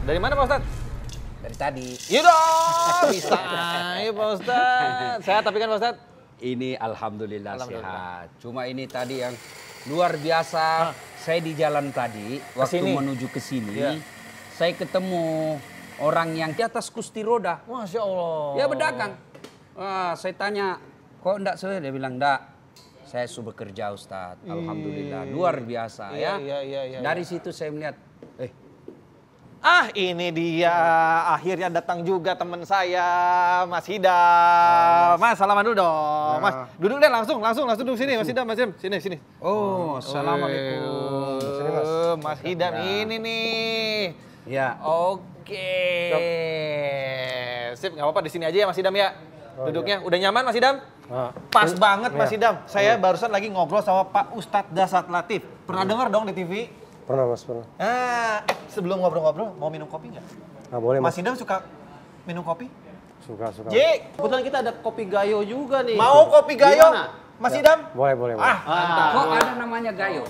Dari mana Pak Ustadz? Dari tadi. Yaudah, bisa aja Pak Ustadz. Sehat tapi kan Pak Ustadz? Ini alhamdulillah sehat. Cuma ini tadi yang luar biasa. Saya di jalan tadi, waktu Kesini? menuju ke sini, Iya. saya ketemu orang yang di atas kursi roda. Masya Allah. Ya berdagang. Wah, saya tanya, kok enggak saya? Dia bilang, enggak. Saya sudah bekerja Ustadz. Alhamdulillah, luar biasa ya. Iya. Dari situ saya melihat, Ah, ini dia. Akhirnya datang juga teman saya, Mas Hidam. Mas, salaman dulu dong. Mas, duduk deh langsung duduk sini, Mas Hidam, sini. oh, assalamualaikum. Sini, Mas Hidam ini nih. Ya. Oke. Sip, nggak apa-apa di sini aja ya Mas Hidam ya. Duduknya udah nyaman Mas Hidam? Pas banget Mas Hidam. Saya barusan lagi ngobrol sama Pak Ustadz Dasat Latif. Pernah dengar dong di TV? Pernah Mas, pernah. Sebelum ngobrol-ngobrol, mau minum kopi nggak? Nah, boleh Mas Mas. Hidam suka minum kopi? Suka. Jik, Kebetulan kita ada kopi gayo juga nih. mau kopi gayo? Gimana? Mas Hidam? Boleh Mas. Kok ada namanya Gayo?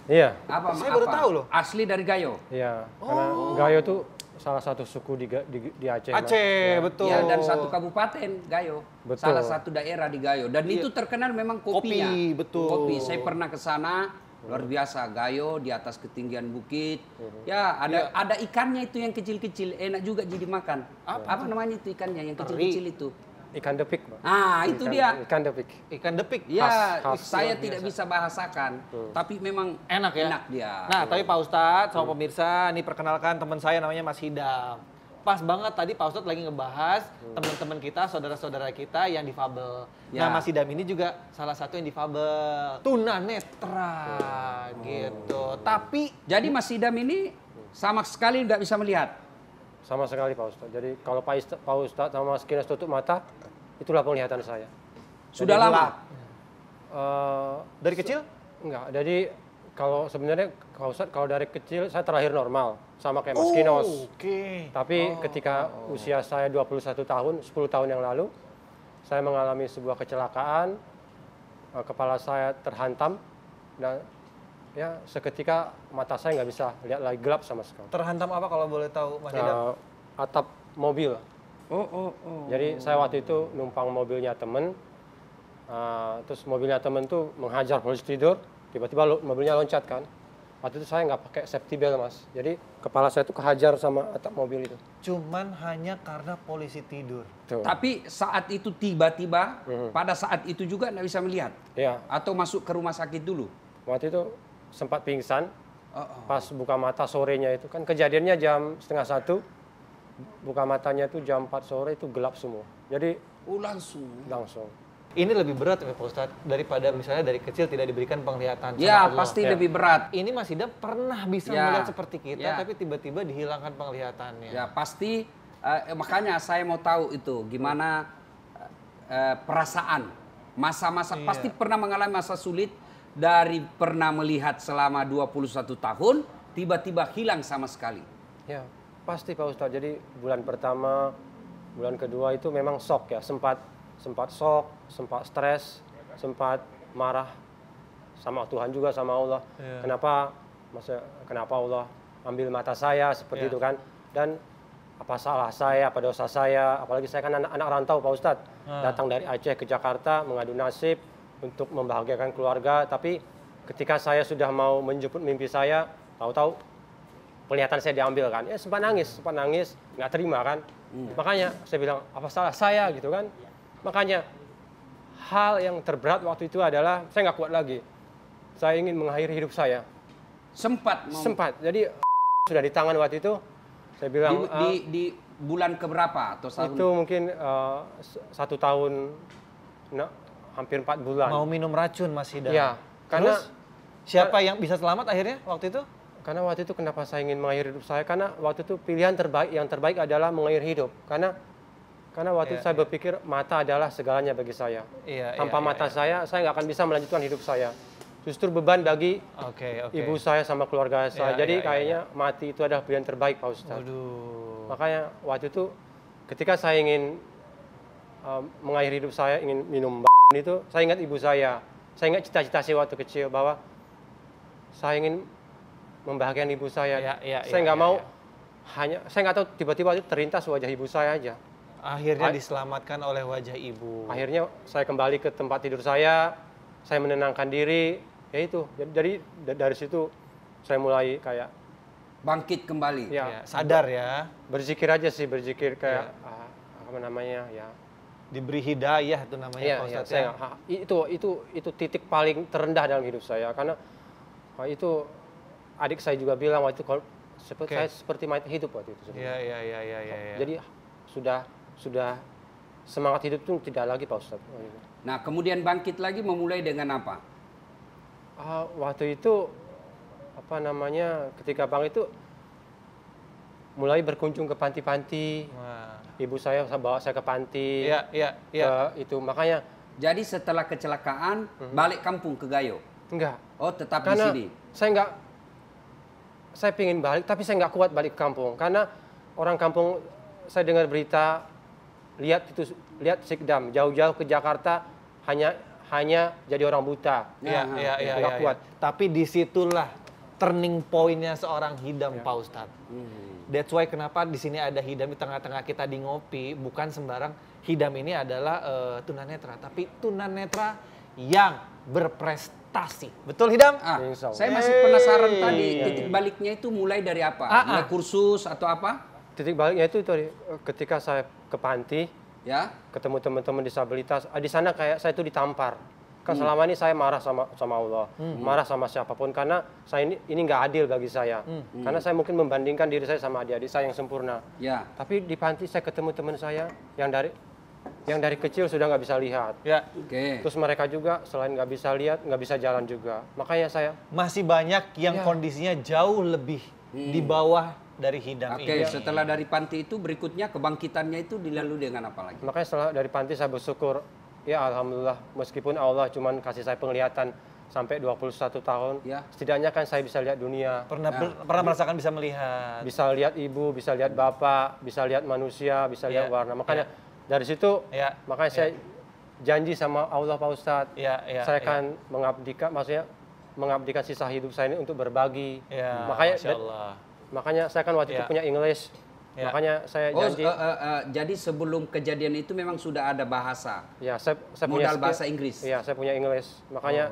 Iya, Saya baru tahu loh. Asli dari Gayo. iya. Karena Gayo tuh salah satu suku di Aceh. Mas. Aceh, betul. Ya, dan satu kabupaten Gayo. Betul. Salah satu daerah di Gayo. Dan itu terkenal memang kopinya. Kopi, betul. Kopi. Saya pernah ke sana. Luar biasa, Gayo di atas ketinggian bukit. Ya, ada ikannya itu yang kecil-kecil, enak juga jadi makan. Apa namanya itu ikannya yang kecil-kecil itu? Ikan depik, Mas. Ah, itu dia. Ikan depik. Ikan depik. Ya, khas, saya tidak bisa bahasakan, tapi memang Enak ya? Enak dia. Nah, tapi Pak Ustadz sama pemirsa, ini perkenalkan teman saya namanya Mas Hidam. Pas banget tadi Pak Ustadz lagi ngebahas teman-teman kita, saudara-saudara kita yang difabel. Ya. Nah, Mas Hidam ini juga salah satu yang difabel. Tunanetra gitu. Tapi Jadi Mas Hidam ini sama sekali nggak bisa melihat. Sama sekali Pak Ustadz. Jadi kalau Pak Ustadz sama Mas Kinas tutup mata, itulah penglihatan saya. Sudah Jadi lama. dari kecil? Enggak, jadi kalau sebenarnya Pak Ustadz kalau dari kecil saya terlahir normal. Sama kayak Mas Kinos. Oke. Tapi ketika usia saya 21 tahun, 10 tahun yang lalu, saya mengalami sebuah kecelakaan, kepala saya terhantam, dan ya seketika mata saya nggak bisa lihat lagi, gelap sama sekali. Terhantam apa kalau boleh tahu Mas Hidam? Atap mobil. Jadi saya waktu itu numpang mobilnya temen, terus mobilnya temen tuh menghajar polisi tidur, tiba-tiba mobilnya loncat kan. Waktu itu saya nggak pakai safety belt Mas, jadi kepala saya tuh kehajar sama atap mobil itu. Cuman hanya karena polisi tidur. Tuh. Tapi saat itu tiba-tiba, pada saat itu juga nggak bisa melihat. Iya, Atau masuk ke rumah sakit dulu. waktu itu sempat pingsan, pas buka mata sorenya itu, kan kejadiannya jam 12:30, buka matanya tuh jam 4 sore itu gelap semua. Jadi Langsung. Ini lebih berat ya Pak Ustadz daripada misalnya dari kecil tidak diberikan penglihatan sama Ya, Allah. pasti lebih berat. Ini Mas Hidam pernah bisa Ya. melihat seperti kita, Ya. tapi tiba-tiba dihilangkan penglihatannya. Ya, pasti makanya saya mau tahu itu gimana perasaan. Masa-masa pasti pernah mengalami masa sulit dari pernah melihat selama 21 tahun tiba-tiba hilang sama sekali. ya pasti Pak Ustadz. Jadi bulan pertama, bulan kedua itu memang shock ya, sempat shock, sempat stres, sempat marah sama Tuhan juga sama Allah. Kenapa Allah ambil mata saya seperti itu kan? Dan apa salah saya, apa dosa saya? Apalagi saya kan anak rantau Pak Ustadz, datang dari Aceh ke Jakarta mengadu nasib untuk membahagiakan keluarga. Tapi ketika saya sudah mau menjemput mimpi saya, tahu-tahu penglihatan saya diambil kan? Ya sempat nangis, nggak terima kan? Makanya saya bilang apa salah saya gitu kan? Makanya hal yang terberat waktu itu adalah saya nggak kuat lagi. Saya ingin mengakhiri hidup saya. Sempat mau Jadi sudah di tangan waktu itu. Saya bilang di bulan keberapa atau tahun? itu mungkin 1 tahun, hampir 4 bulan. Mau minum racun Mas Hidam. Ya, karena Terus, siapa yang bisa selamat akhirnya waktu itu? karena waktu itu kenapa saya ingin mengakhiri hidup saya? Karena waktu itu pilihan yang terbaik adalah mengakhiri hidup. Karena waktu itu saya berpikir mata adalah segalanya bagi saya. Tanpa mata saya nggak akan bisa melanjutkan hidup saya. Justru beban bagi ibu saya sama keluarga saya. Jadi kayaknya mati itu adalah pilihan terbaik Pak Ustadz. Makanya waktu itu ketika saya ingin mengakhiri hidup saya, ingin minum itu, saya ingat ibu saya. Saya ingat cita-cita saya waktu kecil bahwa saya ingin membahagiakan ibu saya. Saya nggak mau saya nggak tahu, tiba-tiba itu terlintas wajah ibu saya aja. Akhirnya diselamatkan oleh wajah ibu. Akhirnya saya kembali ke tempat tidur saya menenangkan diri, ya itu. Jadi dari situ saya mulai kayak Bangkit kembali. Ya, sadar ya. berzikir aja sih, berzikir kayak apa namanya ya. Diberi hidayah itu namanya Iya, Pak iya, Ustadz ya. itu titik paling terendah dalam hidup saya, karena itu adik saya juga bilang waktu itu kalau saya seperti mayat hidup waktu itu. Iya. Jadi sudah semangat hidup itu tidak lagi Pak Ustadz. Nah, kemudian bangkit lagi memulai dengan apa? Waktu itu apa namanya, ketika bang itu mulai berkunjung ke panti-panti. Wah. Ibu saya bawa saya ke panti. Iya. Itu makanya. Jadi setelah kecelakaan balik kampung ke Gayo? Enggak. Oh, tetap Karena di sini? saya pengen balik, tapi saya nggak kuat balik ke kampung. Karena orang kampung, saya dengar berita, lihat Sikdam, jauh-jauh ke Jakarta, hanya jadi orang buta. Iya. Nggak kuat. Tapi disitulah turning point-nya seorang Hidam, Pak Ustadz. That's why kenapa di sini ada Hidam di tengah-tengah kita di Ngopi, bukan sembarang. Hidam ini adalah tunanetra, tapi tunanetra yang berprestasi. Betul Hidam? Saya masih penasaran tadi, titik baliknya itu mulai dari apa? Mulai kursus atau apa? Titik baliknya itu ketika saya ke panti, Ya. ketemu teman-teman disabilitas. Di sana kayak saya itu ditampar. Kan selama ini saya marah sama Allah, marah sama siapapun, karena saya ini nggak adil bagi saya. Karena saya mungkin membandingkan diri saya sama adik-adik saya yang sempurna. Ya. Tapi di panti saya ketemu teman saya yang dari kecil sudah nggak bisa lihat. Ya. Oke. Terus mereka juga selain nggak bisa lihat, nggak bisa jalan juga. Makanya saya Masih banyak yang kondisinya jauh lebih di bawah dari Hidam Oke, ini. setelah dari panti itu berikutnya kebangkitannya itu dilalui dengan apa lagi? Makanya setelah dari panti saya bersyukur, ya alhamdulillah, meskipun Allah cuman kasih saya penglihatan sampai 21 tahun, setidaknya kan saya bisa lihat dunia. Pernah merasakan bisa melihat. Bisa lihat ibu, bisa lihat bapak, bisa lihat manusia, bisa lihat warna. Makanya dari situ, makanya saya janji sama Allah Pak Ustadz, saya akan mengabdikan sisa hidup saya ini untuk berbagi. Makanya Masya Allah. Makanya saya kan waktu itu punya English. Makanya saya janji. Jadi sebelum kejadian itu memang sudah ada bahasa. Ya, saya modal punya bahasa Inggris. Iya, saya punya English. Makanya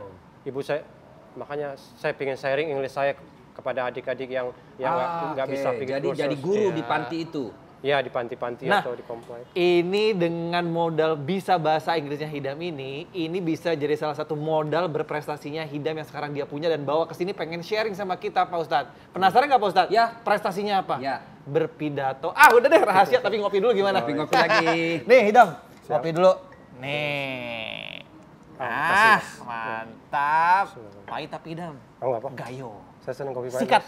makanya saya ingin sharing English saya kepada adik-adik yang nggak bisa pergi kursus. Jadi guru di panti itu. Ya, di panti-panti atau di komplek. Ini dengan modal bisa bahasa Inggrisnya Hidam ini bisa jadi salah satu modal berprestasinya Hidam yang sekarang dia punya dan bawa ke sini pengen sharing sama kita Pak Ustadz. Penasaran nggak Pak Ustadz? Ya. Prestasinya apa? Ya. Berpidato. Udah deh rahasia, tapi ngopi dulu gimana? Ngopi lagi. Nih Hidam, ngopi dulu. Nih. Mantap. Pahit tapi Hidam. Apa? Gayo. Saya senang kopi pahit. Sikat.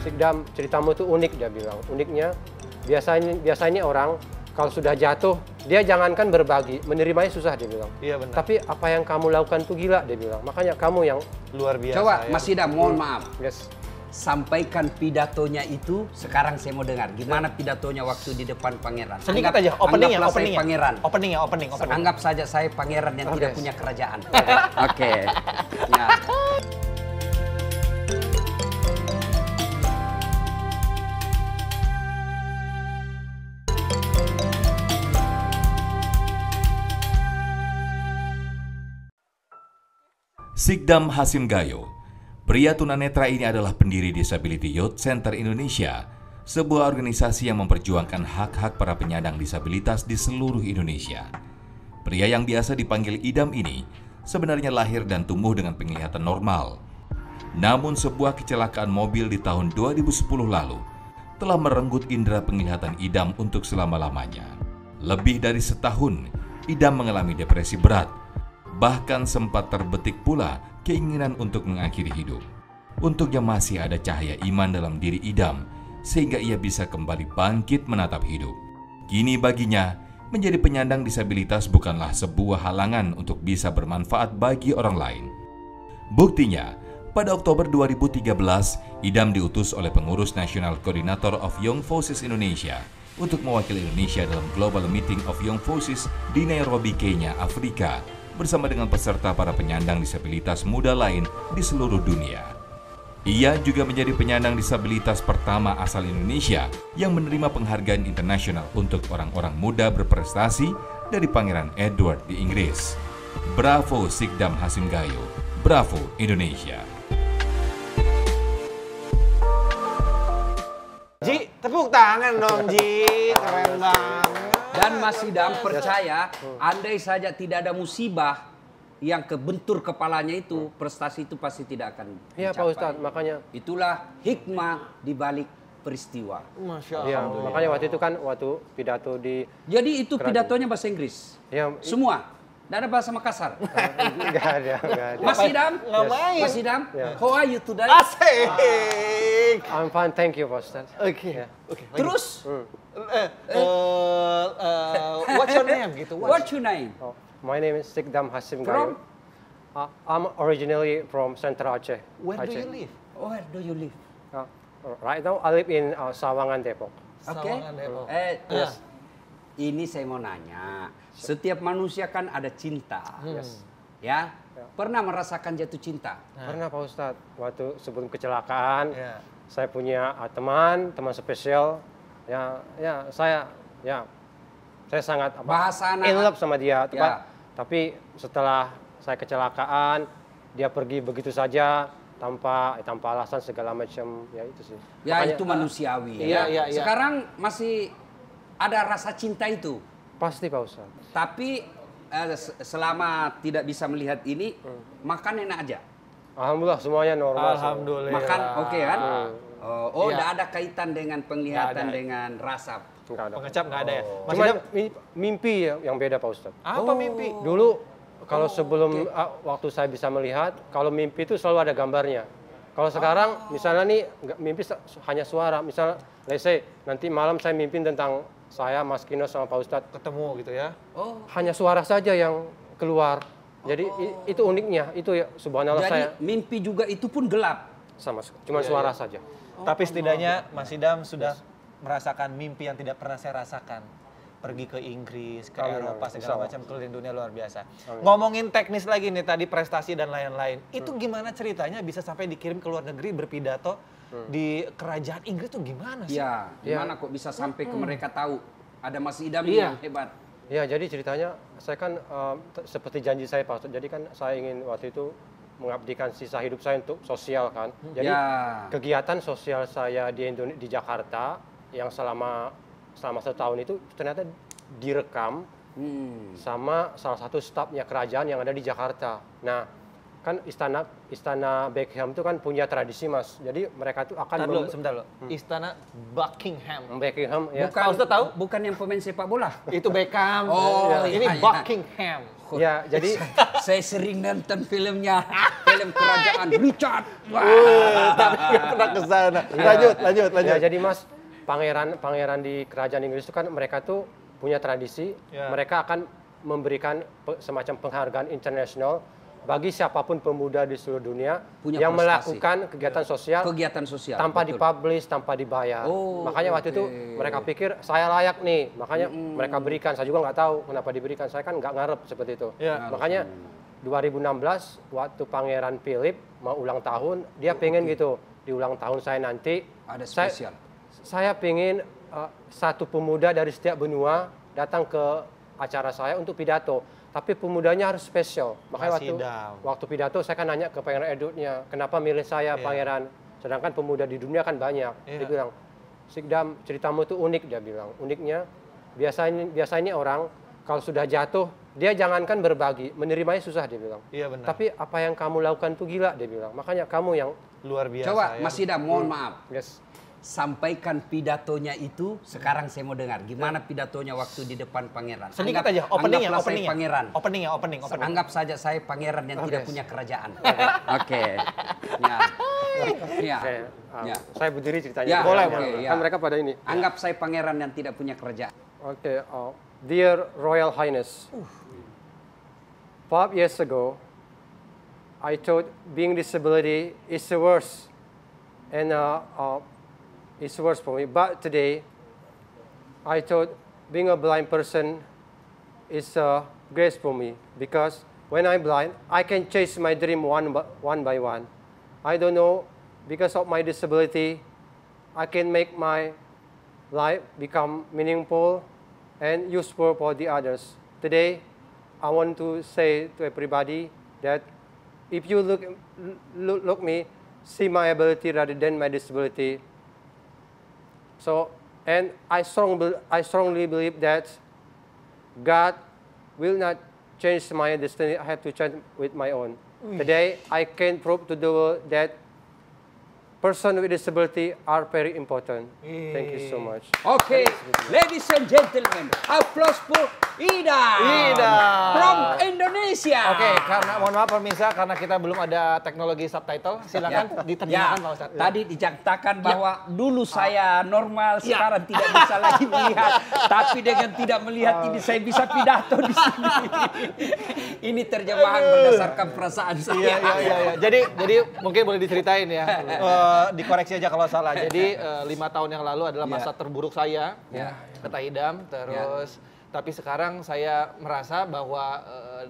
Sikdam, ceritamu itu unik, dia bilang. Uniknya, biasanya orang kalau sudah jatuh, dia jangankan berbagi, menerimanya susah, dia bilang. Iya benar. Tapi apa yang kamu lakukan itu gila, dia bilang. Makanya kamu yang luar biasa. Coba Mas Hidam, mohon maaf. Yes. Sampaikan pidatonya itu, sekarang saya mau dengar. Gimana pidatonya waktu di depan pangeran? Sedikit aja, openingnya. Pangeran. Opening. Anggap saja saya pangeran yang tidak punya kerajaan. Oke. Ya. Sikdam Hasim Gayo, pria tunanetra ini adalah pendiri Disability Youth Center Indonesia, sebuah organisasi yang memperjuangkan hak-hak para penyandang disabilitas di seluruh Indonesia. Pria yang biasa dipanggil Idam ini sebenarnya lahir dan tumbuh dengan penglihatan normal. Namun sebuah kecelakaan mobil di tahun 2010 lalu telah merenggut indera penglihatan Idam untuk selama-lamanya. Lebih dari setahun, Idam mengalami depresi berat. Bahkan sempat terbetik pula keinginan untuk mengakhiri hidup. Untungnya masih ada cahaya iman dalam diri Idam, sehingga ia bisa kembali bangkit menatap hidup. Kini baginya, menjadi penyandang disabilitas bukanlah sebuah halangan untuk bisa bermanfaat bagi orang lain. Buktinya, pada Oktober 2013, Idam diutus oleh pengurus National Coordinator of Young Forces Indonesia untuk mewakili Indonesia dalam Global Meeting of Young Forces di Nairobi, Kenya, Afrika, bersama dengan peserta para penyandang disabilitas muda lain di seluruh dunia. Ia juga menjadi penyandang disabilitas pertama asal Indonesia yang menerima penghargaan internasional untuk orang-orang muda berprestasi dari Pangeran Edward di Inggris. Bravo Sikdam Hasim Gayo, bravo Indonesia. Ji, tepuk tangan dong Ji, keren banget. Dan Mas Idam percaya, andai saja tidak ada musibah yang kebentur kepalanya itu, prestasi itu pasti tidak akan Iya Pak Ustadz, makanya. Itulah hikmah di balik peristiwa. Masya Iya, Allah. makanya waktu itu kan waktu pidato di Jadi itu pidatonya bahasa Inggris? ya Semua? Tidak ada bahasa Makassar? enggak ada. Mas Idam? Ngapain? Mas Idam? How are you today? Asik. I'm fine, thank you Pak Ustadz. Oke. Ya. Oke. Terus? What's your name gitu? What's your name? Oh, my name is Sikdam Hasim From? Gayo. I'm originally from Central Aceh. Where do Aceh. you live? Where do you live? Uh, right now I live in Sawangan, Depok. Oke. Sawangan, Depok. Yes. Ini saya mau nanya. Setiap manusia kan ada cinta. Yes. Ya? Pernah merasakan jatuh cinta? Pernah Pak Ustadz, waktu sebelum kecelakaan, Ya. saya punya teman spesial. Saya sangat Bahasa anak- in love sama dia. Ya. Tapi setelah saya kecelakaan, dia pergi begitu saja tanpa alasan segala macam. Ya itu sih. Ya Makanya- itu manusiawi. Iya, ya. iya, iya. Sekarang masih ada rasa cinta itu. Pasti Pak Ustadz. Tapi selama tidak bisa melihat ini, makan enak aja. Alhamdulillah semuanya normal. Alhamdulillah. Makan oke kan? Oh, Iya. tidak ada kaitan dengan penglihatan Nggak ada. dengan rasa. Enggak ada. Pengecap nggak ada ya? Mas Cuma Idam, mimpi yang beda Pak Ustadz. apa mimpi? Dulu kalau sebelum waktu saya bisa melihat, kalau mimpi itu selalu ada gambarnya. Kalau sekarang misalnya nih mimpi hanya suara. Misalnya let's say nanti malam saya mimpi tentang saya Mas Kino sama Pak Ustadz, Ketemu gitu ya? Oh, hanya suara saja yang keluar. Jadi itu uniknya, itu ya subhanallah jadi saya mimpi juga itu pun gelap. cuma suara saja. Tapi setidaknya Mas Idam sudah merasakan mimpi yang tidak pernah saya rasakan. Pergi ke Inggris, ke Amin, Eropa, amin. segala Insya macam keliling dunia luar biasa. Amin. Ngomongin teknis lagi nih tadi prestasi dan lain-lain. Itu gimana ceritanya bisa sampai dikirim ke luar negeri berpidato di kerajaan Inggris tuh gimana sih? Ya, gimana kok bisa sampai ke mereka tahu ada Mas Idam Iya. yang hebat. Ya jadi ceritanya saya kan seperti janji saya Pak Ustadz. Jadi kan saya ingin waktu itu mengabdikan sisa hidup saya untuk sosial kan. Jadi Ya. kegiatan sosial saya di Jakarta yang selama 1 tahun itu ternyata direkam sama salah satu stafnya kerajaan yang ada di Jakarta. Nah, kan istana Buckingham itu kan punya tradisi Mas. Jadi mereka tuh akan Sebentar loh. Istana Buckingham. Buckingham ya. Bukan, Pak Ustadz tahu? Bukan yang pemain sepak bola. Itu Beckham. Oh, ini iya, iya. Buckingham. Ya, jadi Saya sering nonton filmnya, film kerajaan Richard. Tapi nggak pernah ke sana. Lanjut. ya jadi Mas, pangeran di kerajaan Inggris itu kan mereka tuh punya tradisi, Ya. mereka akan memberikan semacam penghargaan internasional bagi siapapun pemuda di seluruh dunia Punya yang prestasi. melakukan kegiatan sosial Kegiatan sosial. tanpa betul. dipublish, tanpa dibayar. Oh, Makanya waktu itu oke. mereka pikir saya layak nih, makanya mereka berikan. Saya juga nggak tahu kenapa diberikan. Saya kan nggak ngarep seperti itu. Ya. Makanya 2016 waktu Pangeran Philip mau ulang tahun, dia pengen gitu di ulang tahun saya nanti Ada saya- spesial. Saya pengen satu pemuda dari setiap benua datang ke acara saya untuk pidato. Tapi pemudanya harus spesial. Makanya Mas Idam. waktu pidato saya kan nanya ke Pangeran Edwardnya, kenapa milih saya Pangeran? Sedangkan pemuda di dunia kan banyak. Dia bilang, Sikdam ceritamu tuh unik, dia bilang. Uniknya biasanya orang kalau sudah jatuh, dia jangankan berbagi, menerimanya susah dia bilang. Iya benar. Tapi apa yang kamu lakukan tuh gila dia bilang. Makanya kamu yang Luar biasa. Coba ya. Mas Idam, mohon maaf. yes. Sampaikan pidatonya itu, sekarang saya mau dengar. Gimana pidatonya waktu di depan pangeran? Sedikit Anggap- aja, openingnya. anggaplah saya pangeran. Opening. Anggap saja saya pangeran yang tidak punya kerajaan. Oke. Ya. Ya. Oke, Ya. saya berdiri ceritanya. Ya, boleh, oke, boleh. ya. Kan mereka pada ini. Anggap saya pangeran yang tidak punya kerajaan. Okay, dear Royal Highness, 5 years ago, I thought being disability is the worst, and it's worse for me. But today, I thought being a blind person is a grace for me because when I'm blind, I can chase my dream one by one. I don't know because of my disability, I can make my life become meaningful and useful for the others. Today, I want to say to everybody that if you look me, see my ability rather than my disability. So, and I strongly believe that God will not change my destiny. I have to change with my own. Today, I can prove to the world that person with disability are very important. Thank you so much. Oke, ladies and gentlemen, applause for Ida. From Indonesia. Oke, karena mohon maaf pemirsa karena kita belum ada teknologi subtitle, silakan diterjemahkan Pak Ustadz. Tadi diceritakan bahwa dulu saya normal, sekarang tidak bisa lagi melihat. Tapi dengan tidak melihat ini saya bisa pidato di sini. Ini terjemahan berdasarkan perasaan saya. Iya. Jadi mungkin boleh diceritain ya. Dikoreksi aja kalau salah. Jadi 5 tahun yang lalu adalah masa terburuk saya, kata Idam. Terus tapi sekarang saya merasa bahwa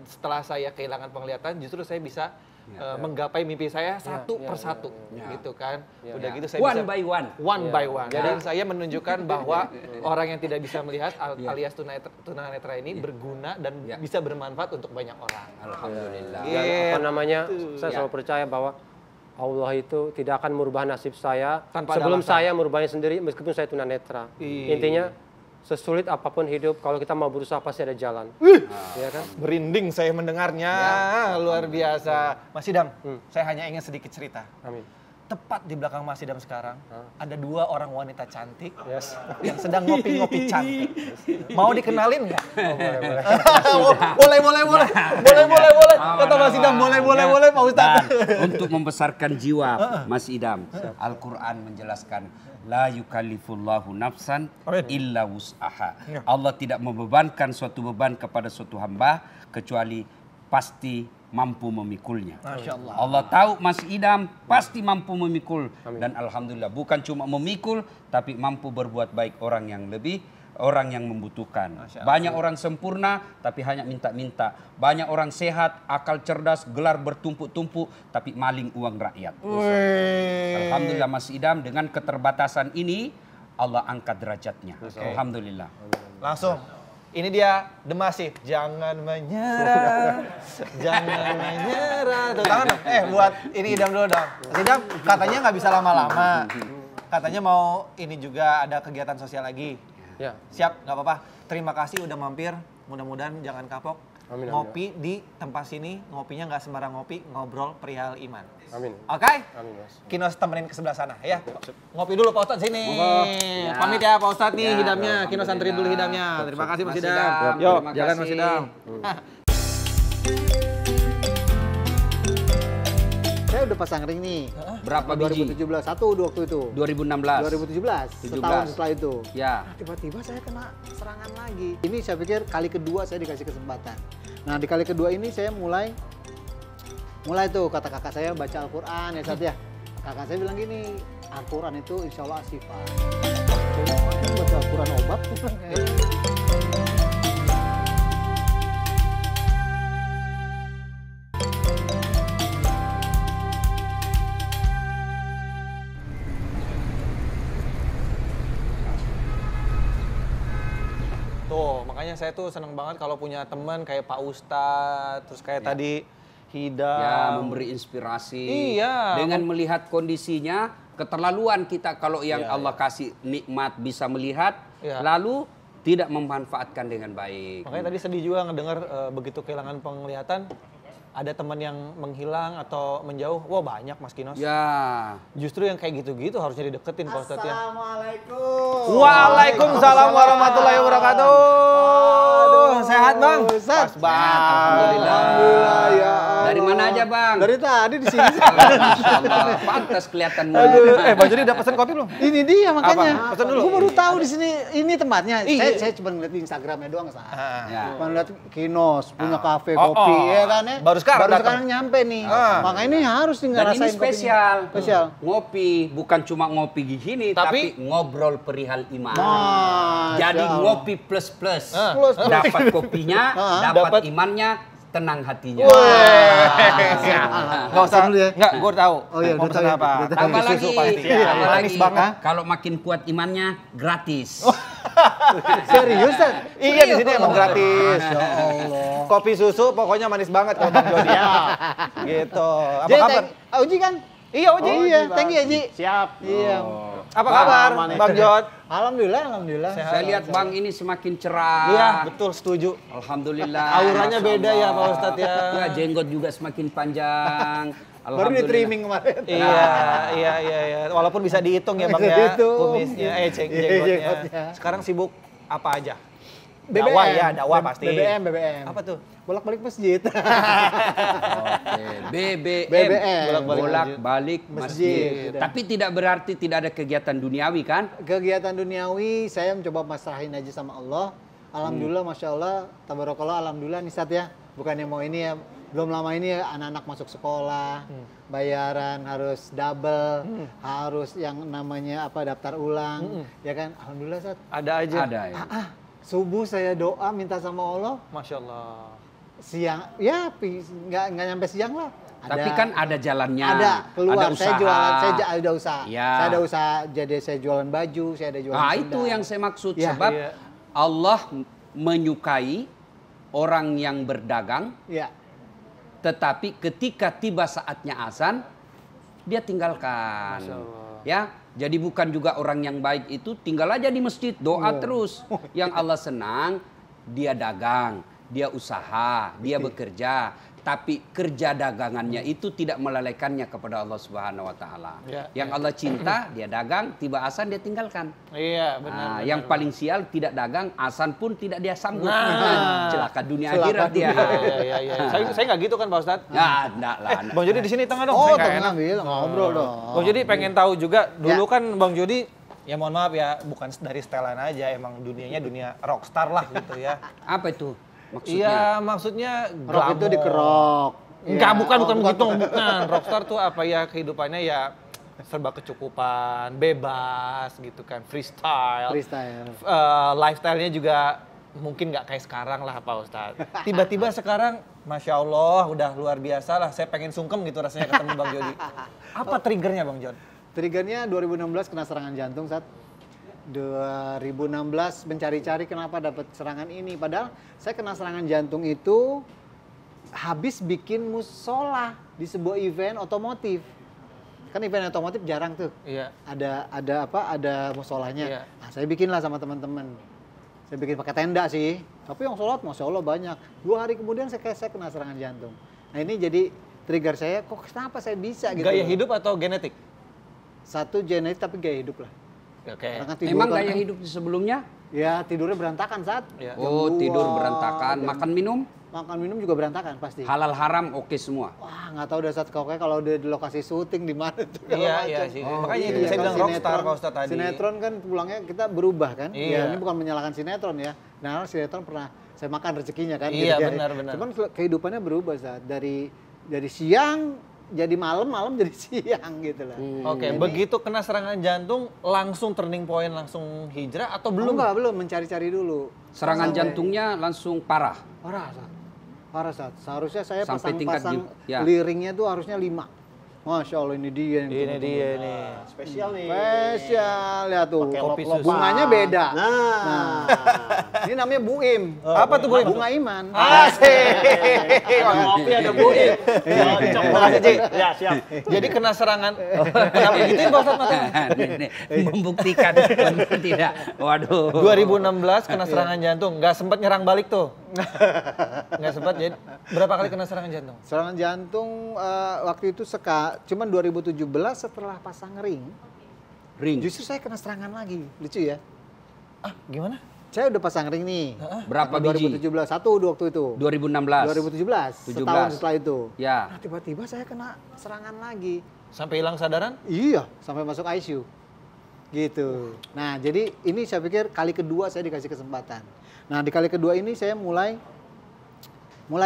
setelah saya kehilangan penglihatan, justru saya bisa menggapai mimpi saya satu persatu, gitu kan. Udah gitu saya one bisa one by one. Jadi saya menunjukkan bahwa orang yang tidak bisa melihat alias tunanetra ini berguna dan bisa bermanfaat untuk banyak orang. Alhamdulillah. Dan apa namanya? Saya selalu percaya bahwa Allah itu tidak akan merubah nasib saya sebelum saya merubahnya sendiri meskipun saya tunanetra. Intinya sesulit apapun hidup, kalau kita mau berusaha pasti ada jalan. Ya kan? Merinding saya mendengarnya, luar biasa. Mas Idam, saya hanya ingin sedikit cerita. Amin. Tepat di belakang Mas Idam sekarang, ada 2 orang wanita cantik yang sedang ngopi-ngopi cantik. Mau dikenalin nggak? Boleh. Kata Mas Idam, boleh Pak Ustadz. Untuk membesarkan jiwa Mas Idam, Al-Quran menjelaskan la yukallifullahu nafsan illa wus'aha. Allah tidak membebankan suatu beban kepada suatu hamba kecuali pasti mampu memikulnya. Allah tahu Mas Idam pasti mampu memikul. Dan alhamdulillah bukan cuma memikul tapi mampu berbuat baik orang yang membutuhkan. Banyak orang sempurna tapi hanya minta-minta. Banyak orang sehat, akal cerdas, gelar bertumpuk-tumpuk tapi maling uang rakyat. Alhamdulillah Mas Idam dengan keterbatasan ini Allah angkat derajatnya. Alhamdulillah. Langsung. Ini dia The Massive. Jangan menyerah, jangan menyerah. Tuh tangan dong. Buat ini Idam dulu dong. Mas Idam katanya nggak bisa lama-lama. Katanya mau ini juga ada kegiatan sosial lagi. Ya. Siap, nggak apa-apa. Terima kasih udah mampir. Mudah-mudahan jangan kapok. Amin, ngopi di tempat sini, ngopinya nggak sembarang ngopi, ngobrol perihal iman. Amin. Oke? Amin, Mas. Kinos temenin ke sebelah sana ya. Ngopi dulu Pak Ustadz sini. Pamit ya Pak Ustadz nih hidamnya. Kinos anterin dulu hidamnya. Terima kasih Mas Idam. Yuk, jalan Mas Idam. Saya udah pasang ring nih. Berapa biji? 2017, satu waktu itu. 2016. 2017, setahun setelah itu. Ya. Tiba-tiba saya kena serangan lagi. Ini saya pikir kali kedua saya dikasih kesempatan. Nah di kali kedua ini saya mulai tuh kata kakak saya baca Al-Quran ya Sat ya. Kakak saya bilang gini, Al-Quran itu insya Allah asifah. Jadi baca Al-Quran obat. Tuh, makanya saya tuh seneng banget kalau punya teman kayak Pak Ustadz, terus kayak tadi Hidam. Ya, memberi inspirasi. Iya. Dengan melihat kondisinya, keterlaluan kita kalau yang Allah kasih nikmat bisa melihat, lalu tidak memanfaatkan dengan baik. Makanya tadi sedih juga ngedengar begitu kehilangan penglihatan, ada teman yang menghilang atau menjauh. Wah banyak Mas Kinos. Ya. Justru yang kayak gitu-gitu harusnya dideketin Pak Ustadz ya. Assalamualaikum. Waalaikumsalam warahmatullahi wabarakatuh. Sehat Bang? Ustaz. Pas Bang. Alhamdulillah ya. Dari mana aja Bang? Dari tadi di sini. Masyaallah, pantas kelihatan muda. Aduh, Bang Jody udah pesen kopi belum? Ini dia makanya. Apa? Pesan dulu. Gue baru tahu di sini ini tempatnya. Saya cuma ngeliat di Instagramnya doang Ustaz. Ya. Cuma ngeliat Kinos punya kafe kopi ya kan ya. Baru sekarang nyampe nih. Makanya ini harus nih Dan ngerasain ini spesial. kopinya. Spesial. Ngopi, bukan cuma ngopi gini, tapi ngobrol perihal iman. Masya Jadi Allah. ngopi plus. Dapat kopinya, dapat imannya, tenang hatinya. Nggak usah dulu ya. Nggak, gue tahu. Oh iya, mau udah pesan tahu ya, apa? udah tahu. Kopi Apalagi, susu pasti. apalagi Manis banget. kalau makin kuat imannya gratis. Serius, Tat? Iya, di sini emang gratis. Ya Allah. Kopi susu pokoknya manis banget kalau Bang Jody. Ya. Gitu. Apa Jadi, kabar? Uji kan? Iya, Uji. Oh iya, thank you ya, Ji. Siap. Iya. Apa kabar, Bang Jod? Alhamdulillah. Saya lihat Bang ini semakin cerah. Iya, betul, setuju. Alhamdulillah. Auranya Masya beda ya, Allah. Pak Ustadz ya. Ya, jenggot juga semakin panjang. Baru di trimming kemarin. Iya. Walaupun bisa dihitung ya Bang ya, Dihitung. kumisnya, jenggotnya. jenggotnya. Sekarang sibuk apa aja? BBM. Dakwah ya, dakwah pasti. BBM. Apa tuh? Bolak-balik masjid. Oke, BBM. Bolak-balik masjid. Masjid. Tapi tidak berarti tidak ada kegiatan duniawi kan? Kegiatan duniawi saya mencoba masrahin aja sama Allah. Alhamdulillah, Masya Allah, tabarakallah, alhamdulillah nih Sat ya. Bukannya mau ini ya, belum lama ini ya anak-anak masuk sekolah, bayaran harus double, harus yang namanya apa daftar ulang, ya kan? Alhamdulillah Sat. Ada aja. Ada ya. Subuh saya doa minta sama Allah, Masya Allah. siang ya nggak nyampe siang lah. Tapi kan ada jalannya. Ada keluar, ada usaha. saya jualan, saya ada usaha. Ya. Saya ada usaha, jadi saya jualan baju, saya ada jualan Nah, sendal. itu yang saya maksud. Ya. Sebab Iya. Allah menyukai orang yang berdagang, Ya. tetapi ketika tiba saatnya azan, dia tinggalkan. Ya, jadi bukan juga orang yang baik itu tinggal aja di masjid, doa terus. Yang Allah senang, dia dagang, dia usaha, dia bekerja. Tapi kerja dagangannya itu tidak melalaikannya kepada Allah Subhanahu wa taala. Ya, Yang Allah cinta, dia dagang, tiba azan dia tinggalkan. Iya, Nah, benar. yang paling sial tidak dagang, azan pun tidak dia sambut. Nah. Celaka dunia Celaka akhirat dia. Iya. Saya nggak gitu kan Pak Ustadz. Ya, enggak lah. enggak. Bang Jody di sini tengah dong. Oh, Saya nggak tengah enak. Bil, ngobrol dong. Bang Jody pengen tahu juga, dulu Ya. kan Bang Jody, ya mohon maaf ya, bukan dari setelan aja, emang dunianya dunia rockstar lah gitu ya. Apa itu maksudnya? Iya, maksudnya Rock itu dikerok. Enggak, Ya. bukan Oh, begitu, bukan. Rockstar tuh apa ya, kehidupannya ya serba kecukupan, bebas gitu kan, freestyle. Freestyle. Lifestyle-nya juga mungkin nggak kayak sekarang lah Pak Ustadz. Tiba-tiba sekarang, Masya Allah, udah luar biasa lah. Saya pengen sungkem gitu rasanya ketemu Bang Jody. Apa triggernya Bang Jod? Triggernya 2016 kena serangan jantung saat 2016 mencari-cari kenapa dapat serangan ini. Padahal saya kena serangan jantung itu habis bikin musola di sebuah event otomotif. Kan event otomotif jarang tuh. Iya. Ada musolanya. Iya. Nah, saya bikin lah sama teman-teman. Saya bikin pakai tenda sih. Tapi yang sholat Masya Allah banyak. 2 hari kemudian saya kena serangan jantung. Nah ini jadi trigger saya, kok kenapa saya bisa gitu. Gaya loh. hidup atau genetik? Satu genetik tapi gaya hidup lah. Oke. Karena kan tidur Emang kan- gaya hidup sebelumnya? Ya tidurnya berantakan saat. Ya. Oh, tidur berantakan, makan minum? Makan minum juga berantakan pasti. Halal haram oke semua. Wah nggak tahu udah saat kalau udah di lokasi syuting di mana tuh. Iya sih. Makanya itu saya bilang rockstar Pak Ustadz tadi. Sinetron kan pulangnya kita berubah kan. Iya. Ya, ini bukan menyalahkan sinetron ya. Nah sinetron pernah saya makan rezekinya kan. Iya, gitu. benar. Cuman kehidupannya berubah saat dari siang jadi malam jadi siang gitu lah. Oke, begitu kena serangan jantung langsung turning point, langsung hijrah atau belum? Belum mencari-cari dulu. Serangan Sampai- jantungnya langsung parah. Parah saat. Seharusnya saya Sampai tingkat pasang ya. liringnya tuh harusnya 5. Masya Allah ini dia. Ini dia nih. Spesial nih. Spesial ya tuh. Pakai kopi lop-lopan. susu. Bunganya beda. Nah. Ini namanya Buim. Apa tuh Bu? Bunga Iman. Asik. Kopi ada buih. Terima kasih, Ci. Ya, siap. Jadi kena serangan. Kenapa gituin Pak Ustadz matanya? Nih, membuktikan tidak. Waduh. 2016 kena serangan jantung, nggak sempat nyerang balik tuh. Nggak sempat. Jadi berapa kali kena serangan jantung? Serangan jantung waktu itu cuman 2017 setelah pasang ring. Justru saya kena serangan lagi. Lucu ya. Ah, gimana? Saya udah pasang ring nih. Berapa Tahun biji? 2017 satu waktu itu. 2016. 2017. 17. Setahun setelah itu. Ya. Nah, tiba-tiba saya kena serangan lagi. Sampai hilang sadaran? Iya, sampai masuk ICU. Gitu. Nah, jadi ini saya pikir kali kedua saya dikasih kesempatan. Nah, di kali kedua ini saya mulai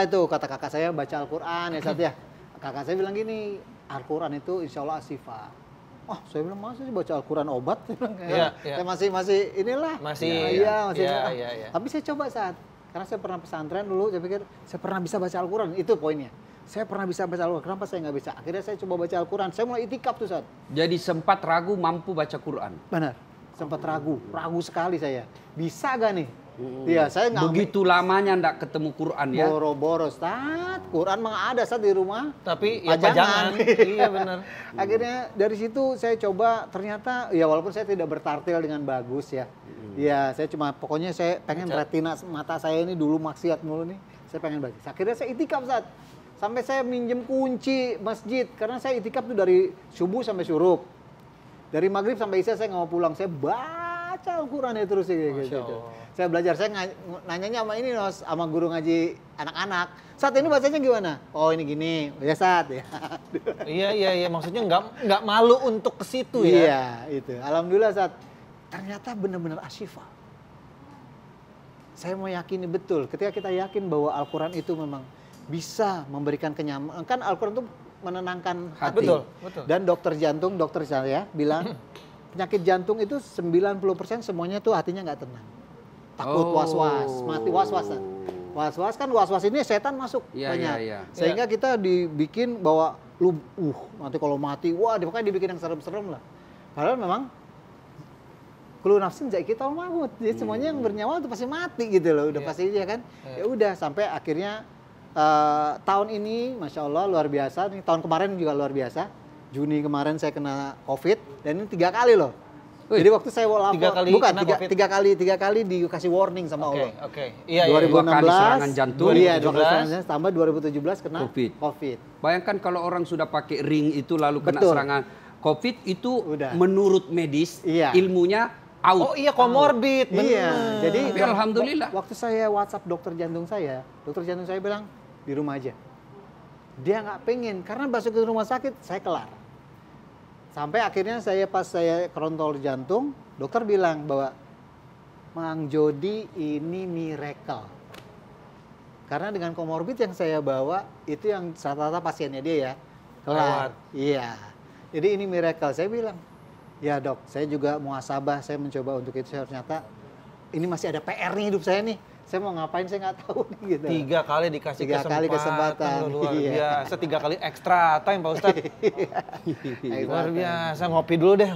tuh kata kakak saya baca Al-Qur'an ya Sat ya. Kakak saya bilang gini, Al-Qur'an itu insya Allah asifah. Oh, saya bilang masa sih baca Al-Qur'an obat? Saya bilang, Iya, iya. Saya masih inilah. Masih, Iya, masih. iya. Tapi saya coba Sat. Karena saya pernah pesantren dulu, saya pikir saya pernah bisa baca Al-Quran, itu poinnya. Saya pernah bisa baca Al-Quran, kenapa saya nggak bisa? Akhirnya saya coba baca Al-Quran, saya mulai itikaf tuh Ustaz. Jadi sempat ragu mampu baca Quran. Benar, sempat ragu sekali saya. Bisa gak nih? Iya, saya nggak. Begitu lamanya ndak ketemu Quran ya. Boro-boro, Ustaz. Quran mah ada Ustaz di rumah. Tapi ya Pajangan. pajangan. Iya benar. Akhirnya dari situ saya coba, ternyata ya walaupun saya tidak bertartil dengan bagus ya. Ya saya cuma pokoknya saya pengen retina mata saya ini dulu maksiat mulu nih. Saya pengen bagus. Akhirnya saya itikaf Ustaz. Sampai saya minjem kunci masjid karena saya itikaf tuh dari subuh sampai syuruk. Dari maghrib sampai isya saya nggak mau pulang. Saya baca Al-Quran ya terus gitu. Saya belajar, saya nanyanya sama ini Nos, sama guru ngaji anak-anak. Saat ini bacanya gimana? Oh ini gini, ya Saat ya. Iya, maksudnya nggak malu untuk ke situ ya. Iya, itu. Alhamdulillah Saat. Ternyata benar-benar asyifa. Saya mau yakini betul, ketika kita yakin bahwa Al-Quran itu memang bisa memberikan kenyamanan. Kan Al-Quran itu menenangkan hati. Betul. Dan dokter jantung, dokter saya bilang, penyakit jantung itu 90% semuanya tuh hatinya nggak tenang. Takut, was-was, mati was-was. Was-was kan was-was ini setan masuk banyak. Iya. Sehingga kita dibikin bahwa lu nanti kalau mati, wah pokoknya dibikin yang serem-serem lah. Padahal memang kullu nafsin za'iqatul maut. Jadi semuanya yang bernyawa itu pasti mati gitu loh, udah pasti aja kan. Ya udah sampai akhirnya tahun ini Masya Allah luar biasa, nih tahun kemarin juga luar biasa. Juni kemarin saya kena COVID dan ini 3 kali loh. Jadi waktu saya lapor, 3 kali bukan kena COVID? 3 kali dikasih warning sama Allah. Oke. Iya. 2016, 2 kali serangan jantung, iya 2 kali serangan jantung, tambah 2017 kena COVID. Bayangkan kalau orang sudah pakai ring itu lalu kena Betul. serangan COVID itu Udah. menurut medis Iya. ilmunya out. Oh iya komorbid. Iya, jadi Tapi alhamdulillah. Waktu saya WhatsApp dokter jantung saya bilang di rumah aja. Dia nggak pengen karena masuk ke rumah sakit saya kelar. Sampai akhirnya pas saya kontrol jantung, dokter bilang bahwa Mang Jody ini miracle. Karena dengan komorbid yang saya bawa itu yang rata-rata pasiennya dia ya kelar. Iya. Jadi ini miracle. Saya bilang, ya dok, saya juga muhasabah, saya mencoba untuk itu. Ternyata ini masih ada PR nih hidup saya nih. Saya mau ngapain saya nggak tahu nih gitu. 3 kali dikasih 3 kali kesempatan. Luar Iya. biasa, 3 kali extra time Pak Ustadz. Luar biasa, ngopi dulu deh,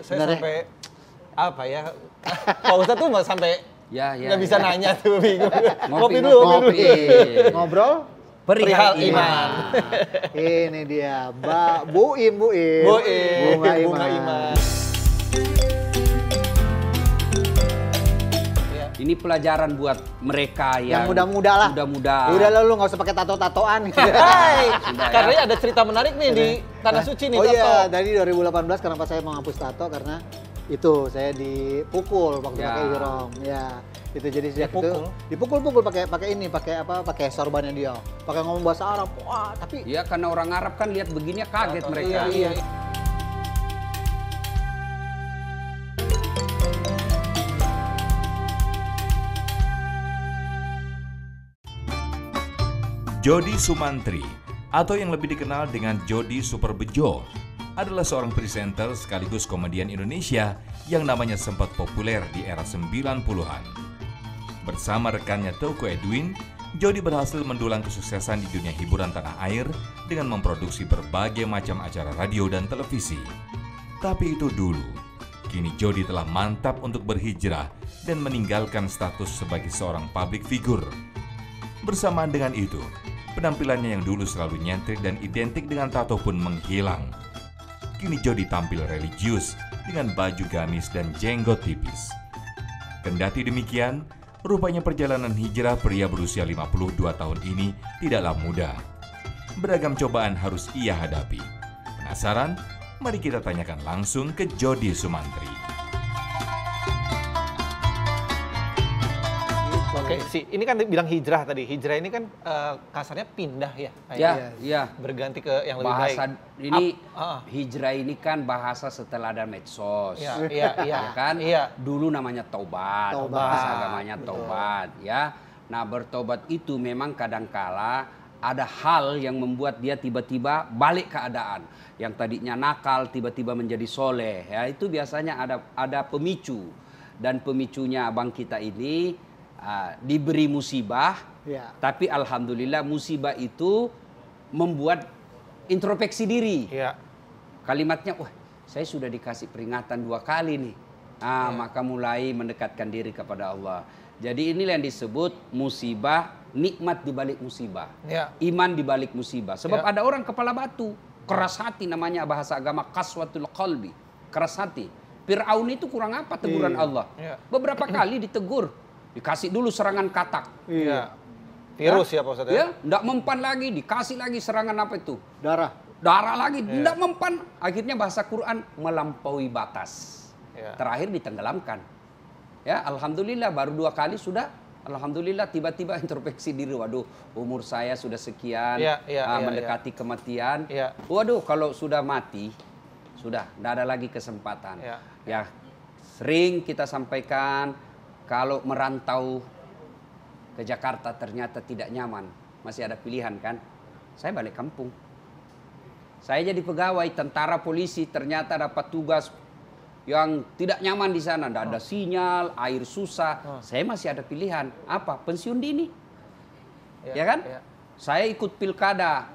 Saya Bener ya? sampai apa ya? Pak Ustadz tuh mau sampai Ya. nggak bisa nanya tuh, bingung. Ngopi. Ngobrol Perihal Perihal iman. ini dia Bu Im. Bunga Iman. Ini pelajaran buat mereka Yang yang muda-muda lah. Muda-muda. Ya udah lu nggak usah pakai tato-tatoan. Hai, Sudah, karena ya. ada cerita menarik nih di Tanah Suci nih, Oh Tato. iya, dari 2018 kenapa saya mau hapus tato karena itu saya dipukul waktu Ya. pakai ihram. Ya. Itu jadi sejak itu Dipukul? dipukul pakai sorbannya dia. Pakai ngomong bahasa Arab. Wah, tapi Ya karena orang Arab kan lihat begini kaget mereka. Iya. Jody Sumantri, atau yang lebih dikenal dengan Jody Super Bejo, adalah seorang presenter sekaligus komedian Indonesia yang namanya sempat populer di era 90-an. Bersama rekannya Teuku Edwin, Jody berhasil mendulang kesuksesan di dunia hiburan tanah air dengan memproduksi berbagai macam acara radio dan televisi. Tapi itu dulu. Kini Jody telah mantap untuk berhijrah dan meninggalkan status sebagai seorang public figure. Bersamaan dengan itu, penampilannya yang dulu selalu nyentrik dan identik dengan tato pun menghilang. Kini Jody tampil religius dengan baju gamis dan jenggot tipis. Kendati demikian, rupanya perjalanan hijrah pria berusia 52 tahun ini tidaklah mudah. Beragam cobaan harus ia hadapi. Penasaran? Mari kita tanyakan langsung ke Jody Sumantri. Oke, ini kan bilang hijrah tadi. Hijrah ini kan kasarnya pindah ya. Ya. Berganti ke yang lebih Bahasa baik. ini hijrah ini kan bahasa setelah ada medsos. Iya. Ya kan? Iya. Dulu namanya taubat. Bahasa agamanya taubat ya. Nah, bertobat itu memang kadangkala ada hal yang membuat dia tiba-tiba balik keadaan. Yang tadinya nakal tiba-tiba menjadi soleh. Ya, itu biasanya ada pemicu. Dan pemicunya abang kita ini diberi musibah, Ya. tapi alhamdulillah musibah itu membuat introspeksi diri. Iya. Kalimatnya, wah saya sudah dikasih peringatan 2 kali nih. Maka mulai mendekatkan diri kepada Allah. Jadi inilah yang disebut musibah, nikmat di balik musibah. Ya. Iman di balik musibah. Sebab Ya. ada orang kepala batu, keras hati namanya bahasa agama qaswatul qalbi, keras hati. Fir'aun itu kurang apa teguran Allah? Iya. Beberapa kali ditegur, dikasih dulu serangan katak. Iya. Virus ya Pak Ustadz ya? Ya, enggak mempan lagi, dikasih lagi serangan apa itu? Darah. Darah lagi, enggak mempan. Akhirnya bahasa Quran melampaui batas. Ya. Terakhir ditenggelamkan. Ya, alhamdulillah baru 2 kali sudah. Alhamdulillah tiba-tiba introspeksi diri. Waduh, umur saya sudah sekian, Ya, ya, ya, mendekati kematian. Ya. Waduh, kalau sudah mati, sudah tidak ada lagi kesempatan. Ya. Ya, sering kita sampaikan kalau merantau ke Jakarta ternyata tidak nyaman, masih ada pilihan kan? Saya balik kampung. Saya jadi pegawai tentara polisi, ternyata dapat tugas yang tidak nyaman di sana, tidak ada sinyal, air susah. Saya masih ada pilihan, apa? Pensiun dini, ya kan? Ya. Saya ikut pilkada,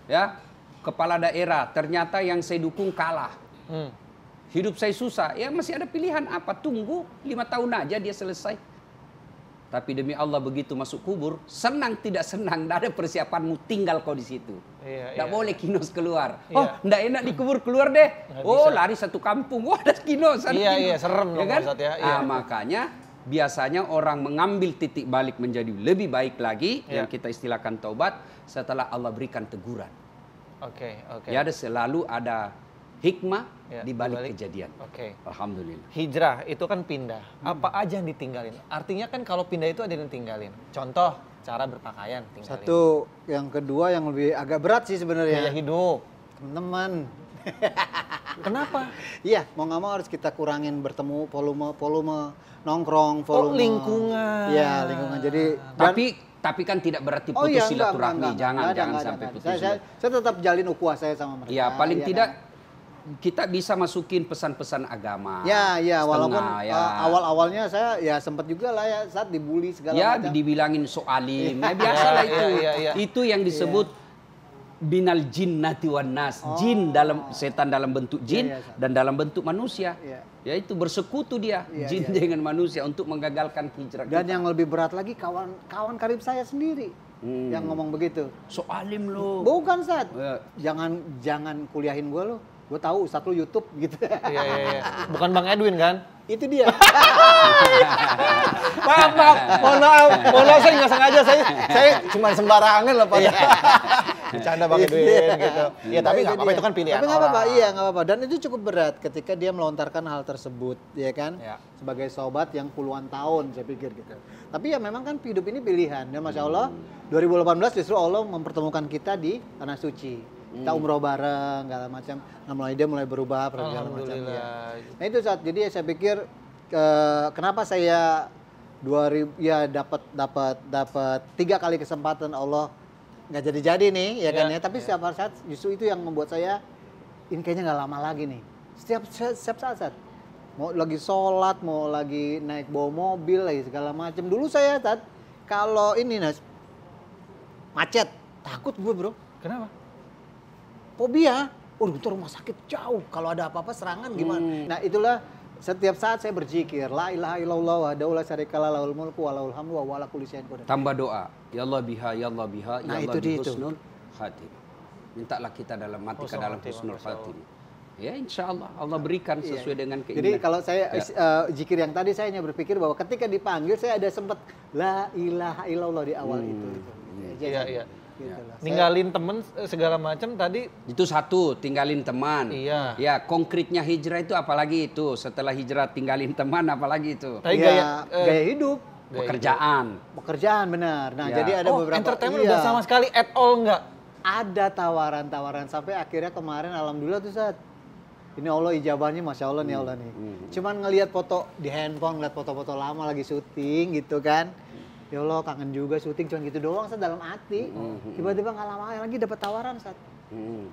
ya, kepala daerah. Ternyata yang saya dukung kalah. Hidup saya susah, ya masih ada pilihan apa? Tunggu 5 tahun aja dia selesai. Tapi demi Allah begitu masuk kubur, senang tidak senang, tidak ada persiapanmu, tinggal kau di situ. Iya, Tidak iya. boleh kinos keluar. Iya. Oh, tidak enak di kubur, keluar deh. Oh, bisa. lari satu kampung. Wah, ada kinos. Ada Iya, kinos. iya, serem dong, kan? Ustadz ya. Iya. Makanya biasanya orang mengambil titik balik menjadi lebih baik lagi, Iya. yang kita istilahkan taubat, setelah Allah berikan teguran. Oke. Ya, ada selalu ada hikmah Ya, di di balik balik. kejadian. Oke. Alhamdulillah. Hijrah itu kan pindah. Apa aja yang ditinggalin? Artinya kan kalau pindah itu ada yang ditinggalin. Contoh, cara berpakaian tinggalin. Satu, yang kedua yang lebih agak berat sih Gaya sebenarnya. hidup. Teman-teman. Kenapa? Iya, mau nggak mau harus kita kurangin bertemu volume nongkrong, volume. lingkungan. Iya, lingkungan. Jadi Tapi kan tidak berarti oh putus iya, silaturahmi. Jangan Nggak ada. sampai putus. Saya tetap jalin ukhuwah saya sama mereka. Ya, paling iya tidak kan? kita bisa masukin pesan-pesan agama. Ya, walaupun Setengah, ya. awal-awalnya saya ya sempat juga lah ya saat dibully segala Ya, macam. dibilangin soalim. Ya, biasalah itu. iya. Itu yang disebut binal jinnati wan nas. Jin dalam setan dalam bentuk jin Iya, iya, dan dalam bentuk manusia. Iya. Yaitu bersekutu dia Iya, jin iya. dengan manusia untuk menggagalkan hijrah Dan kita. yang lebih berat lagi kawan karib saya sendiri yang ngomong begitu. Soalim lo. Bukan Sat. Ya. Jangan kuliahin gue lo. Gue tahu Ustadz lu YouTube gitu. Iya. Bukan Bang Edwin kan? Itu dia. Maaf. Mohon maaf saya nggak sengaja. Saya cuma sembarangan loh Pak. Bercanda Bang Edwin gitu. Ya tapi nggak apa-apa, itu kan pilihan Tapi nggak apa-apa, orang. iya nggak apa-apa. Dan itu cukup berat ketika dia melontarkan hal tersebut, ya kan? Ya. Sebagai sobat yang puluhan tahun saya pikir gitu. Tapi ya memang kan hidup ini pilihan. Dan Masya Allah, 2018 justru Allah mempertemukan kita di Tanah Suci. Kita umroh bareng, segala macam. Nah mulai dia mulai berubah, segala macam. Ya. Alhamdulillah. Nah itu saat, jadi saya pikir kenapa saya dapat 3 kali kesempatan Allah nggak jadi nih ya kan ya, tapi setiap saat justru itu yang membuat saya ini kayaknya nggak lama lagi nih. Setiap saat mau lagi sholat, mau lagi naik bawa mobil lagi segala macam. Dulu saya kalau ini macet takut gue bro. Kenapa? Fobia. Itu rumah sakit jauh. Kalau ada apa-apa serangan gimana? Nah itulah setiap saat saya berzikir. La ilaha illallah wa la syarikalah lahul mulku wa lahul hamdu wa ala kulli syai'in qadir. Tambah doa. Ya Allah biha, ya Allah biha, Nah, ya itu Allah dia itu. bihusnul khatim. Mintalah kita dalam mati ke Husnul dalam khatimah, husnul Masya Allah. khatim. Ya insya Allah, Allah berikan sesuai dengan keinginan. Jadi kalau saya zikir yang tadi saya hanya berpikir bahwa ketika dipanggil saya ada sempat la ilaha illallah di awal itu. Iya. Gitu lah. Ninggalin temen segala macam tadi. Itu satu, tinggalin teman. Iya. Ya, konkretnya hijrah itu apalagi itu? Setelah hijrah tinggalin teman apalagi itu? Tadi Gaya hidup, Pekerjaan. benar. Nah, Ya. jadi ada beberapa entertainment udah sama sekali at all enggak? ada tawaran-tawaran sampai akhirnya kemarin alhamdulillah tuh saat ini Allah ijabahnya Masya Allah nih Allah nih. Cuman ngelihat foto di handphone, ngeliat foto-foto lama lagi syuting gitu kan. Ya Allah kangen juga syuting cuman gitu doang saat dalam hati. Tiba-tiba nggak lama lagi dapat tawaran saat.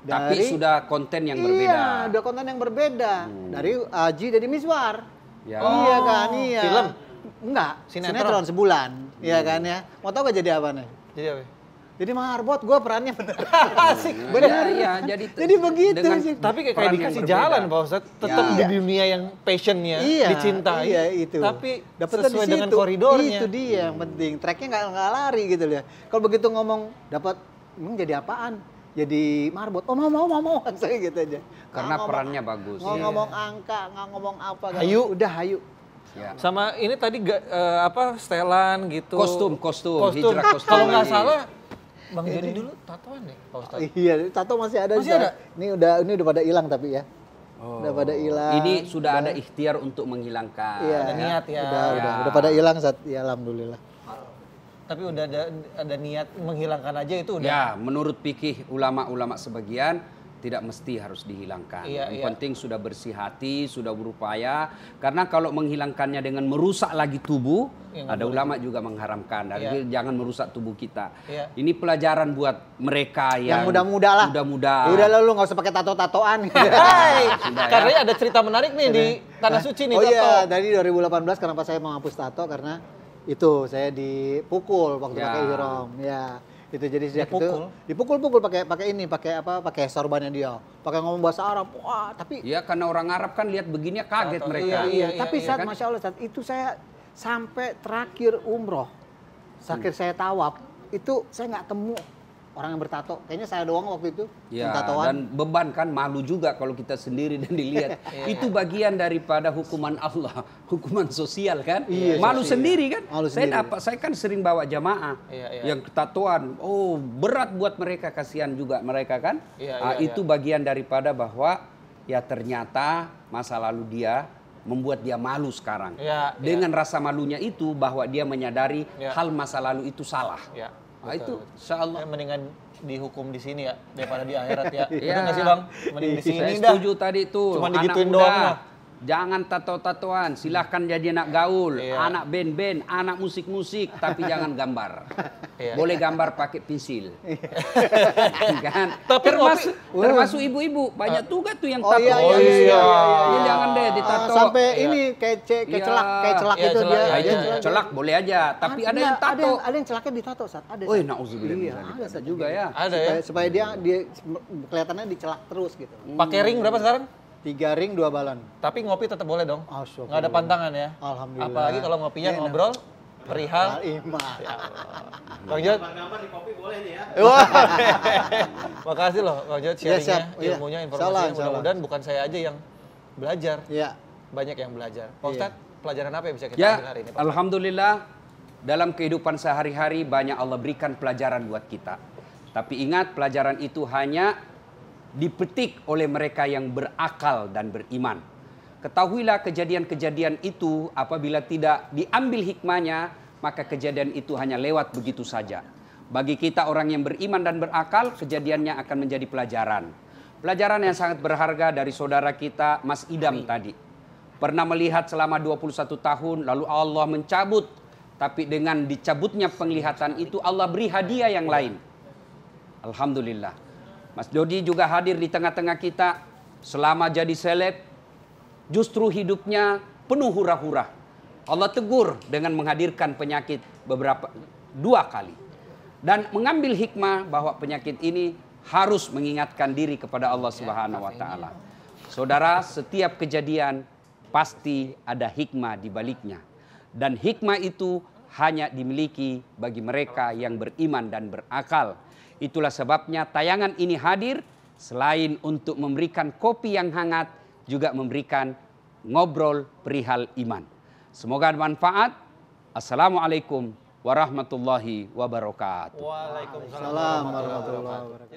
Tapi Dari- sudah konten yang berbeda. Iya, udah konten yang berbeda. Dari Aji dari Miswar. Ya. Iya kan, iya. Film? Enggak, Sinetron? sinetron sebulan. Iya kan ya. Mau tahu gak jadi apa nih? Jadi apa? Jadi marbot, gue perannya bener. Asik, Iya, Jadi begitu dengan sih. Tapi kayak peran yang dikasih berbeda. jalan Pak Ustadz, tetap Ya. di dunia yang passionnya, Iya, dicintai, iya, itu. tapi Dapetnya sesuai di dengan situ. koridornya. Itu dia yang penting. Tracknya nggak lari gitu ya. Kalau begitu ngomong dapat, jadi apaan? Jadi marbot. Oh mau saya gitu aja. Karena Nggak ngomong- perannya bagus. Nggak Iya. ngomong angka, nggak ngomong apa. nggak- Hayu. Udah hayu. Ya. Sama ini tadi setelan gitu. Kostum, hijrah kostum Kalau nggak lagi. salah, Bang Jody dulu tatoan nih Pak Ustadz. Iya, tato masih ada. Masih ada? Ini udah pada hilang tapi ya. Udah pada hilang. Ini sudah ada ikhtiar untuk menghilangkan. Iya. Ada niat ya. Udah pada hilang saat ya alhamdulillah. Tapi udah ada niat menghilangkan aja itu udah. Ya, menurut fikih ulama-ulama sebagian tidak mesti harus dihilangkan. Iya, Yang iya. penting sudah bersih hati, sudah berupaya. Karena kalau menghilangkannya dengan merusak lagi tubuh, Ya, nggak ada ulama juga mengharamkan. Dan jangan merusak tubuh kita. Iya. Ini pelajaran buat mereka Yang yang muda-muda lah. Muda-muda. Udah lah, lu nggak usah pakai tato-tatoan. Hai, Sudah, ya. karena ada cerita menarik nih di Tanah Suci nih Oh tato. iya, dari 2018 kenapa saya menghapus tato karena itu saya dipukul waktu Ya. pakai ihram. Ya. Itu jadi sejak Dipukul? itu dipukul pakai sorbannya dia. Pakai ngomong bahasa Arab. Wah, tapi Ya karena orang Arab kan lihat begini kaget Tato, mereka. iya, tapi iya saat kan? Masya Allah saat itu saya sampai terakhir umroh, terakhir saya tawaf, itu saya nggak temu orang yang bertato. Kayaknya saya doang waktu itu Ya, yang tatoan. dan beban kan malu juga kalau kita sendiri dan dilihat. Itu bagian daripada hukuman Allah, hukuman sosial kan. Iya, malu sosial. sendiri kan. Malu saya sendiri. saya kan sering bawa jamaah Iya, iya. yang ketatuan. Oh, berat buat mereka, kasihan juga mereka kan. Iya, Ah, iya, itu bagian daripada bahwa ya ternyata masa lalu dia membuat dia malu sekarang. Iya, Dengan rasa malunya itu bahwa dia menyadari Iya. hal masa lalu itu salah. Ya. Ah, itu betul. insya Allah. Mendingan dihukum di sini ya daripada di akhirat ya. Iya. Betul nggak sih Bang? Mending di sini Saya dah. setuju tadi tuh. Cuma anak digituin muda, doang lah. Jangan tato-tatoan, silahkan jadi anak gaul, Iya. anak band-band, anak musik-musik, tapi jangan gambar. Iya. Boleh gambar pakai pensil. Kan? Tapi termasuk ibu-ibu, banyak juga tuh yang Oh tato. iya, iya, iya, Ini jangan deh ditato. Sampai Iya. ini kayak Iya. kayak celak Iya, itu celak, dia. iya, Nah, iya. itu celak boleh aja, tapi ada yang tato. Ada yang celaknya ditato saat ada. Oh, Sat. nauzubillah. Iya, ada Sat. juga ya. Ada ya. Supaya dia kelihatannya dicelak terus gitu. Pakai ring berapa sekarang? 3 ring 2 balon. Tapi ngopi tetap boleh dong. Asyuk. Nggak ada pantangan ya. Alhamdulillah. Apalagi kalau ngopinya Enak. ngobrol perihal. Al-Imah. Bang Jod. Gambar di kopi boleh nih ya. Wah. Makasih loh Bang Jod Iya, sharingnya, siap. Iya. ilmunya, Salah, informasinya. salah. Mudah-mudahan bukan saya aja yang belajar. Iya. Banyak yang belajar. Pak Iya. Ustadz, pelajaran apa yang bisa kita Ya, ambil hari ini Pak? alhamdulillah dalam kehidupan sehari-hari banyak Allah berikan pelajaran buat kita. Tapi ingat pelajaran itu hanya dipetik oleh mereka yang berakal dan beriman. Ketahuilah kejadian-kejadian itu apabila tidak diambil hikmahnya, maka kejadian itu hanya lewat begitu saja. Bagi kita orang yang beriman dan berakal, kejadiannya akan menjadi pelajaran. Pelajaran yang sangat berharga dari saudara kita Mas Idam tadi. Pernah melihat selama 21 tahun, lalu Allah mencabut. Tapi dengan dicabutnya penglihatan itu Allah beri hadiah yang lain. Alhamdulillah. Mas Dodi juga hadir di tengah-tengah kita. Selama jadi seleb, justru hidupnya penuh hura-hura. Allah tegur dengan menghadirkan penyakit 2 kali. Dan mengambil hikmah bahwa penyakit ini harus mengingatkan diri kepada Allah Subhanahu wa taala. Saudara, setiap kejadian pasti ada hikmah di baliknya. Dan hikmah itu hanya dimiliki bagi mereka yang beriman dan berakal. Itulah sebabnya tayangan ini hadir selain untuk memberikan kopi yang hangat, juga memberikan ngobrol perihal iman. Semoga bermanfaat. Assalamualaikum warahmatullahi wabarakatuh. Waalaikumsalam Salam warahmatullahi wabarakatuh.